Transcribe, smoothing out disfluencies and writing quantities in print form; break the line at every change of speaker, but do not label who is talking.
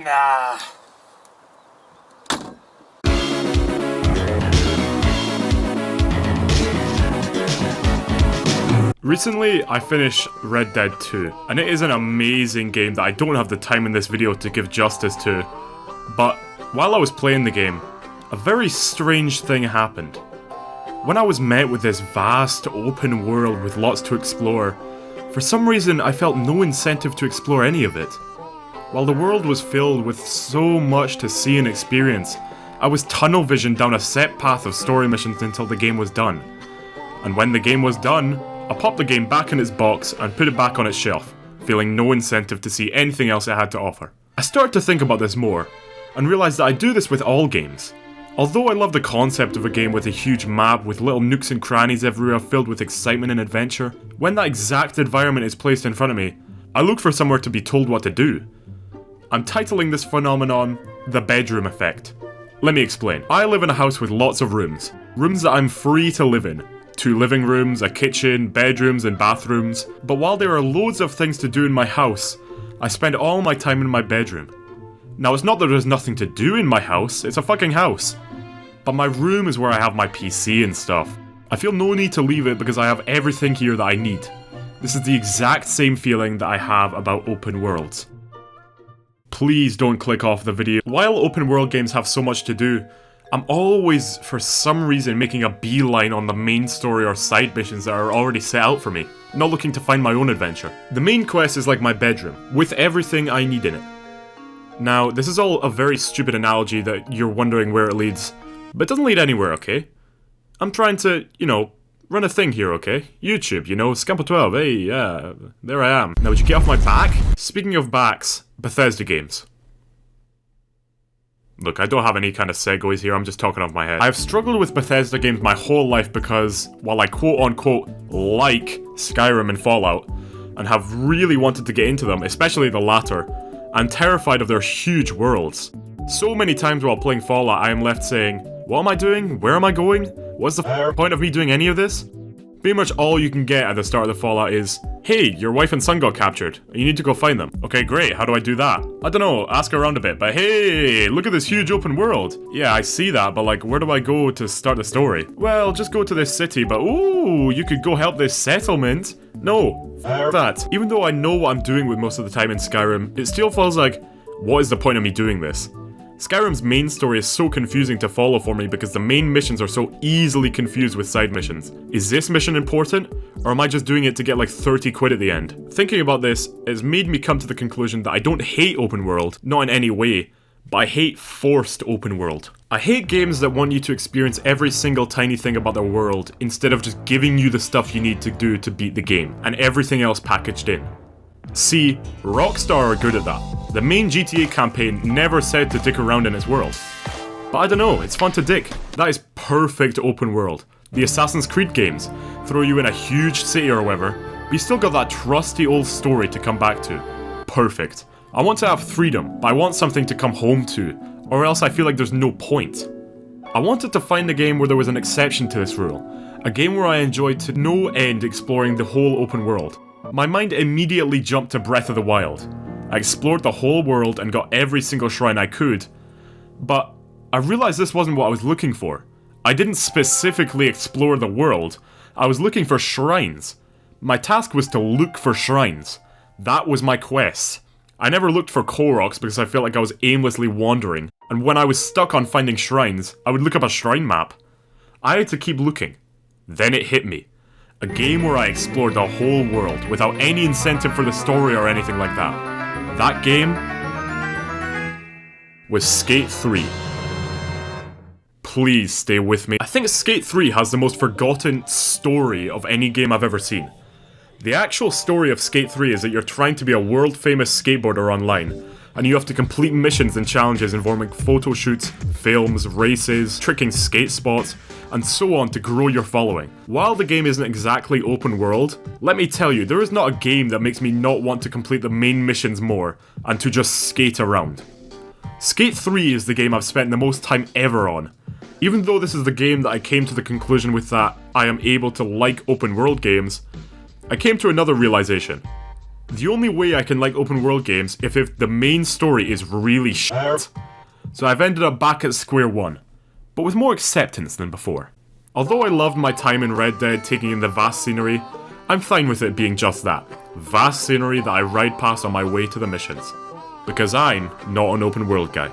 Nah.
Recently, I finished Red Dead 2, and it is an amazing game that I don't have the time in this video to give justice to. But while I was playing the game, a very strange thing happened. When I was met with this vast open world with lots to explore, for some reason I felt no incentive to explore any of it. While the world was filled with so much to see and experience, I was tunnel visioned down a set path of story missions until the game was done. And when the game was done, I popped the game back in its box and put it back on its shelf, feeling no incentive to see anything else it had to offer. I started to think about this more, and realised that I do this with all games. Although I love the concept of a game with a huge map with little nooks and crannies everywhere filled with excitement and adventure, when that exact environment is placed in front of me, I look for somewhere to be told what to do. I'm titling this phenomenon the bedroom effect. Let me explain. I live in a house with lots of rooms that I'm free to live in. 2 living rooms, a kitchen, bedrooms and bathrooms. But while there are loads of things to do in my house, I spend all my time in my bedroom. Now it's not that there's nothing to do in my house, it's a fucking house. But my room is where I have my PC and stuff. I feel no need to leave it because I have everything here that I need. This is the exact same feeling that I have about open worlds. Please don't click off the video. While open world games have so much to do, I'm always, for some reason, making a beeline on the main story or side missions that are already set out for me, not looking to find my own adventure. The main quest is like my bedroom, with everything I need in it. Now, this is all a very stupid analogy that you're wondering where it leads, but it doesn't lead anywhere, okay? I'm trying to, run a thing here, okay? YouTube, Scampo12, hey, yeah, there I am. Now, would you get off my back? Speaking of backs, Bethesda games. Look, I don't have any kind of segues here, I'm just talking off my head. I've struggled with Bethesda games my whole life because, while I quote-unquote like Skyrim and Fallout, and have really wanted to get into them, especially the latter, I'm terrified of their huge worlds. So many times while playing Fallout, I am left saying, what am I doing? Where am I going? What's the point of me doing any of this? Pretty much all you can get at the start of the Fallout is, hey, your wife and son got captured, and you need to go find them. Okay, great, how do I do that? I don't know, ask around a bit, but hey, look at this huge open world. Yeah, I see that, but like, where do I go to start the story? Well, just go to this city, but ooh, you could go help this settlement. No, f that. Even though I know what I'm doing with most of the time in Skyrim, it still feels like, what is the point of me doing this? Skyrim's main story is so confusing to follow for me because the main missions are so easily confused with side missions. Is this mission important? Or am I just doing it to get like 30 quid at the end? Thinking about this has made me come to the conclusion that I don't hate open world, not in any way, but I hate forced open world. I hate games that want you to experience every single tiny thing about their world instead of just giving you the stuff you need to do to beat the game, and everything else packaged in. See, Rockstar are good at that. The main GTA campaign never said to dick around in its world. But I don't know, it's fun to dick. That is perfect open world. The Assassin's Creed games throw you in a huge city or whatever, but you still got that trusty old story to come back to. Perfect. I want to have freedom, but I want something to come home to, or else I feel like there's no point. I wanted to find a game where there was an exception to this rule. A game where I enjoyed to no end exploring the whole open world. My mind immediately jumped to Breath of the Wild. I explored the whole world and got every single shrine I could, but I realized this wasn't what I was looking for. I didn't specifically explore the world, I was looking for shrines. My task was to look for shrines. That was my quest. I never looked for Koroks because I felt like I was aimlessly wandering, and when I was stuck on finding shrines, I would look up a shrine map. I had to keep looking. Then it hit me. A game where I explored the whole world without any incentive for the story or anything like that. That game was Skate 3. Please stay with me. I think Skate 3 has the most forgotten story of any game I've ever seen. The actual story of Skate 3 is that you're trying to be a world-famous skateboarder online, and you have to complete missions and challenges involving photo shoots, films, races, tricking skate spots, and so on to grow your following. While the game isn't exactly open world, let me tell you, there is not a game that makes me not want to complete the main missions more, and to just skate around. Skate 3 is the game I've spent the most time ever on. Even though this is the game that I came to the conclusion with that I am able to like open world games, I came to another realization. The only way I can like open world games if the main story is really shit. So I've ended up back at square one, but with more acceptance than before. Although I loved my time in Red Dead taking in the vast scenery, I'm fine with it being just that. Vast scenery that I ride past on my way to the missions. Because I'm not an open world guy.